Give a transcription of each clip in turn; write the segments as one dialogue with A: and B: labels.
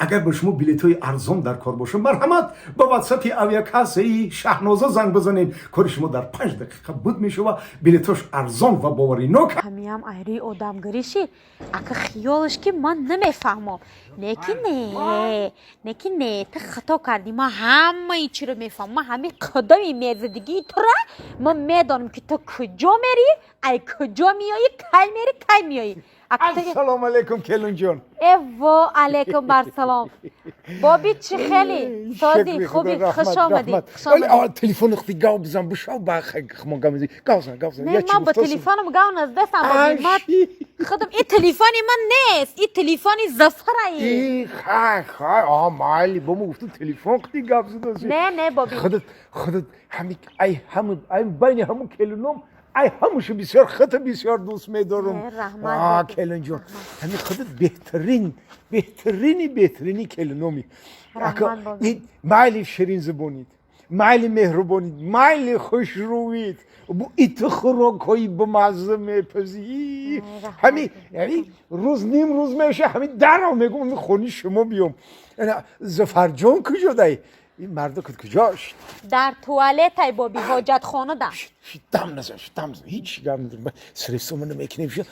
A: اگر به شما بلیط‌های ارزان در کار باشه مرحمت با واتساپ اویاکاسی شهنازه زنگ بزنین کار شما در 5 دقیقه بود میشه و بلیطاش ارزان و باوری نوک
B: همیم ایری آدمگریشی اگه خیالش که من نمیفهمم نکی نه تو خطا کردی من همه ای چی رو میفهمم من همه قدمی میزدگی تو را من میدانم که تو کجا میری ای کجا میایی کی میری کی میایی
A: السلام علیکم کلون جان
B: ایوا علیکم برسلام بابی چی خیلی سازی خوبی خوش آمدی
A: تلفن اختی گاو بزن بشاو باخه خما گامزی گاوزن
B: نه من با تلفنم گاو نزدستم بابی من خودم این تلفنی من نیست این تلفنی زفرایی
A: مالی با ما گفتم تلفن اختی گاو زدازی
B: نه بابی
A: خودت ای بین همون کلونم ای هموشو بسیار خط بسیار دوست میدارم کلون جان همین خودت بهترینی کلونمی این مایلی شیرین زبونید مایلی مهربانید مایلی خوشرویید بو ایت خوراکایی بمزه میپزی همین یعنی روز نیم روز میشه همین درم میگم میخونی شما بیام زفر جان کجا دایی این مرد کجاست
B: در توالت ای بابی حاجت خانه دم
A: دم نزن هیچ گم ندارم سرفسو منو میکنیم شد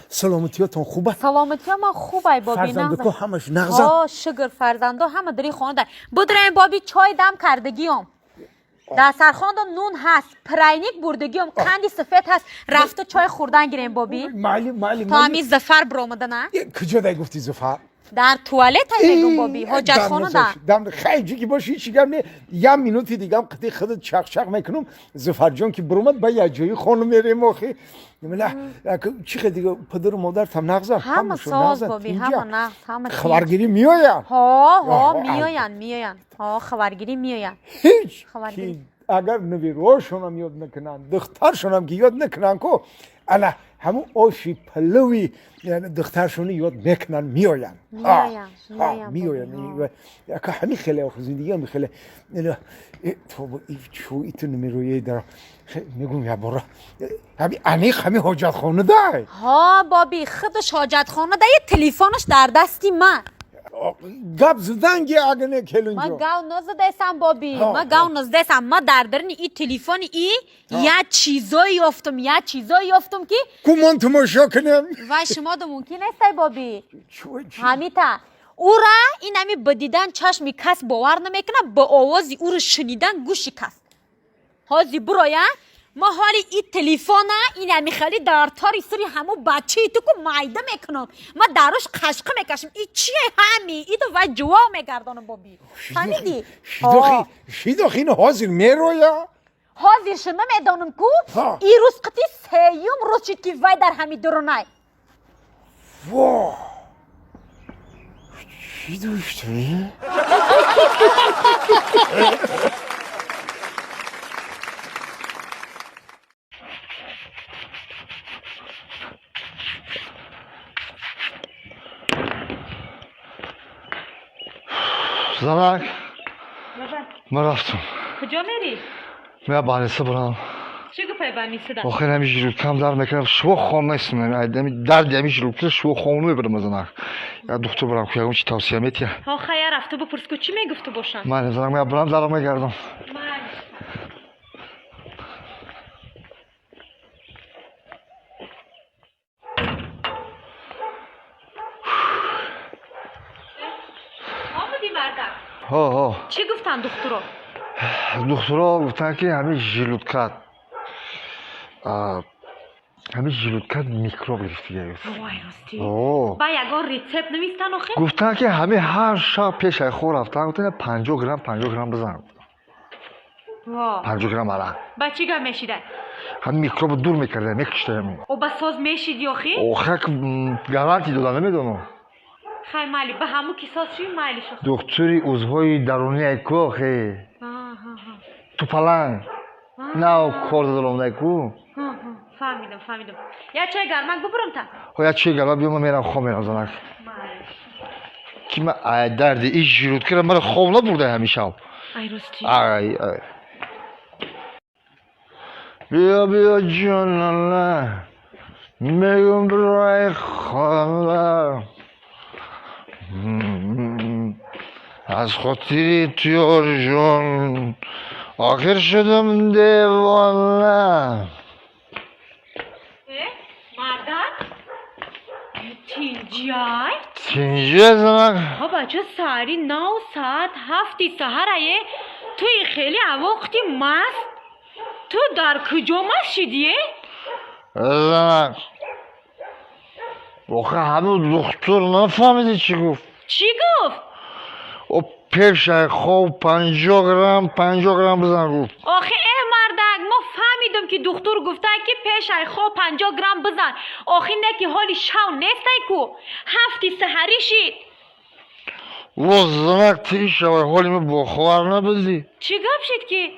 A: سلامتیاتون خوبه
B: سلامتی من خوبه ای بابی
A: فرزندکو همش نغزن
B: شگر فرزنده همه داری خانه دم بدرین بابی چای دم کردگیم در سرخانده نون هست پرینیک بردگیم قندی سفید هست رفته چای خوردن گیریم بابی
A: مالی
B: تا همی زفر برآمده نه
A: کجا دای گفتی زفر
B: در توالت ای میگم بابی حاجت خانه
A: دم خیلی که باشی هیچ گم نه یه مینوتی دیگه هم قطعی خودت چق میکنم زفر جان که برومد با یه جایی خانم میریم آخی نه چی خیلی دیگه پدر و مادر هم نغزن
B: همه ساز بابی همه نغز همه
A: خبرگیری میاین
B: میاین خبرگیری میاین
A: هیچ اگر نویروشون هم یاد نکنن دخترشون هم که یاد نکنن کو انا همون آشی پلوی یعنی دخترشون یاد میکنن میاین که همین خیلی آخه زندگی هم خیلی تو ایتو نمیرویه در میگم یا برا همین حاجت خانه ده
B: بابی خودش حاجت خانه ده یه تلفنش در دستی من
A: گپ زدنگی اگه نه کلون
B: ما گاو نزدستم بابی ما گاو نزدستم ما در درنی این تلفن یه چیزایی یافتم که
A: کمان تماشا کنم
B: وای شما دو ممکن است ای بابی همیتا او را این همی بدیدن چشمی کس باور نمیکنه با آوازی او رو شنیدن گوشی کس هازی برایا ما حالی این تلفن این همی خیلی در تاری سری همو بچه تو که مایده میکنم ما دراش قشقه میکشم این چیه همی این تو و جوا میگردانم بابی فهمیدی
A: شیداخی اینو حاضر میرویا
B: حاضر شما میدانم کو این روز قطعی سیوم روز شد که وای در همی درونای
A: واه چی دوشتی؟
C: زنک من رفتم
B: کجا میری؟
C: من بانسته برام
B: چی گفته بانسته دم؟
C: آخه همیشه کم در میکنم شو خون نیستم نمی درد همیشه رو شو خونو میبرم زنک یا دکتر برام که چی توصیه میتی
B: خیر رفته بپرس که چی میگفته باشن
C: من زنک من برام در میگردم
B: چی گفتن دکترها؟
C: دکترها گفتن که همین ژلوتکت میکروب گرفته گرفت
B: وای راستی با یگان ریسپت نمیستن آخه؟
C: گفتن که همه هر شب پیش خور رفتن گفتن 50 گرم بزن 50 گرم عرق
B: با چی گم میشیده؟
C: همین میکروب دور میکرده میکشته همین
B: او با ساز میشیدی آخه؟
C: گارانتی دادن نمیدونم
B: خیلی مالی به همون کساس چی مالی شد؟
C: دکتری عضوهای درونی ایکو خیلی تو پلنگ نه کار دارم نیکو
B: فهمیدم یا چای گرمک ببرم تا
C: یا چای گرمک بیام میرم خواب میرم زنک که من درد این ژیروت کردم من خواب نبرده همیشه
B: ای راستی
C: ای بیا جانانه میگم برای خانه از خاطری تو جون آخر شدم دیوانه
B: مردان تینجای
C: تینجای زنک
B: ها بچه ساری 9 ساعت 7 سهره توی خیلی وقتی مست تو در کجا مست شدیه؟
C: زنک آخه همه دکتر نفهمیده چی گفت
B: چی گفت؟
C: او پیش خواب 50 گرم بزن گفت
B: آخه اه مردک ما فهمیدم که دکتر گفته که پیش خواب 50 گرم بزن آخه نه که حالی شو نیسته کو 7 سهری شید
C: و زنک تی شوی حالی من بخوار نبدی
B: چی گفت شد که؟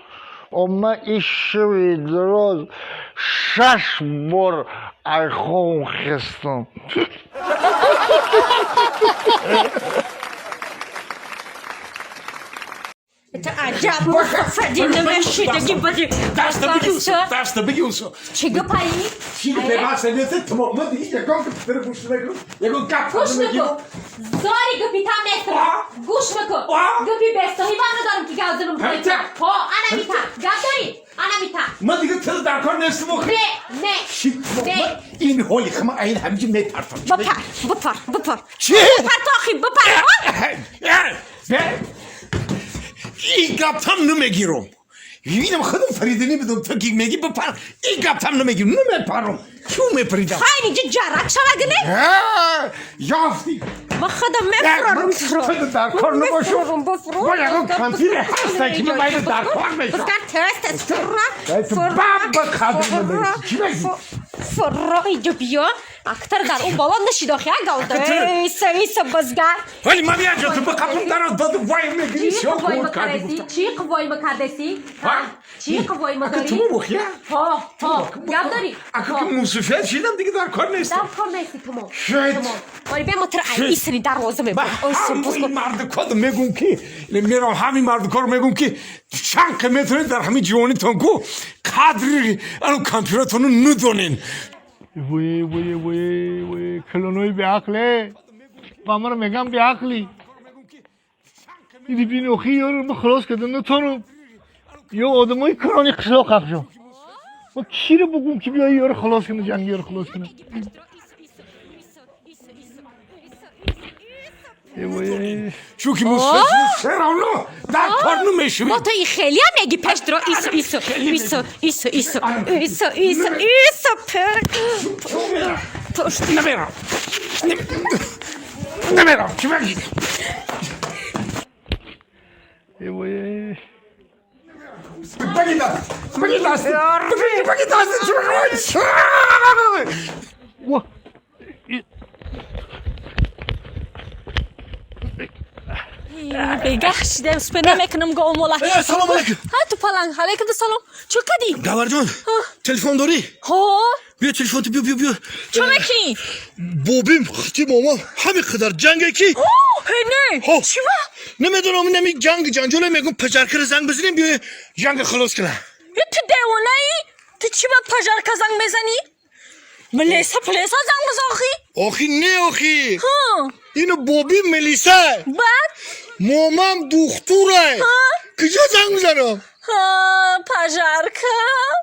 C: او من این شوی دراز 6 بار ایخون خستم
B: تو عجب مصفدی نمشیدگی بدی
A: Darfst du بگی اونسو
B: چی گپایی؟
A: چی گفت پیغاست نیست تمام من دیگه یکم که پتر گوش نکن یکم کپ
B: گوش نکن زاری گپی تام نیستم گوش نکن گپی بستهی من ندارم که گازنم کنیم ها انا میتا گازداری انا میتا
A: من دیگه تل در کار نیستم
B: نه
A: این حالی خما این همینجی میپرتم
B: بپر
A: چی؟
B: بپر تاخی بپر
A: این گپتم نمیگیرم اینم خودم فریده نمیدونم تو که میگی بپر این گپتم نمیگیرم نمیپرم چون میپریدم
B: خیلی جرک شوگنه
A: یافتی
B: ما خودم میفرارم
A: تو در کار نباشم با یکم کانتیر هسته که من باید در کار میشم
B: بسکر تست
A: بابا خادم نمیدونم چی بگی
B: فرا اینجا بیا اکتر در اون بالا نشید آخی اگه ایسا بزگر
A: ولی من یه جا تو بقبلم در از داد وای میگی
B: چی قوای مکردسی؟ چی قوای مکردسی؟ چی قوای
A: اگه
B: مکردسی؟
A: تو بخیه
B: ها گم داری؟
A: اگه که موسیفیت شیدم دیگه در کار نیستم
B: در کار نیستی تمام
A: شاید
B: ولی بیا مطرح ایسری دروازه میبرم
A: همین مرد کار میگم که میرم همین مرد کار میگم که چند میتونید در همین جوانی تانکو قدری انو کامپیوترتونو ندونین
C: وی کلونوی به عقله با من میگم به عقلی این بین اخی یارو ما خلاص کردن نتونم یا آدمای کرانی قشلا خفشم ما کی رو بگم که بیا یارو خلاص کنه جنگی یارو خلاص کنه
A: چون که موسیقی سرانو در کار نمیشوید
B: با تو این خیلی هم نگی پشت را ایسا پشت
A: نمیرم چی بگی بگی دست چی
B: بگخشیدم سپنه میکنم گام مولا
D: سلام علیکم
B: ها تو پلنگ علیکم سلام چو کدی؟
D: گوهر جان تلفن داری؟
B: ها
D: بیا تلفن تو بیا
B: چو میکنی؟
D: بابیم خطی ماما همین قدر جنگه کی؟
B: نه
D: ها
B: چی با؟
D: نمیدونم نمی جنگجوله میگم پجرکر زنگ بزنیم بیا جنگ خلاص کنه
B: تو دیوانه ای؟ تو چی با پجرک زنگ بزنی؟ ملیسا زنگ بزن
D: آخی نه آخی
B: ها
D: اینو بابی ملیسا
B: بعد؟
D: مامام دختوره کجا زنگ بزنم؟
B: ها پجرکم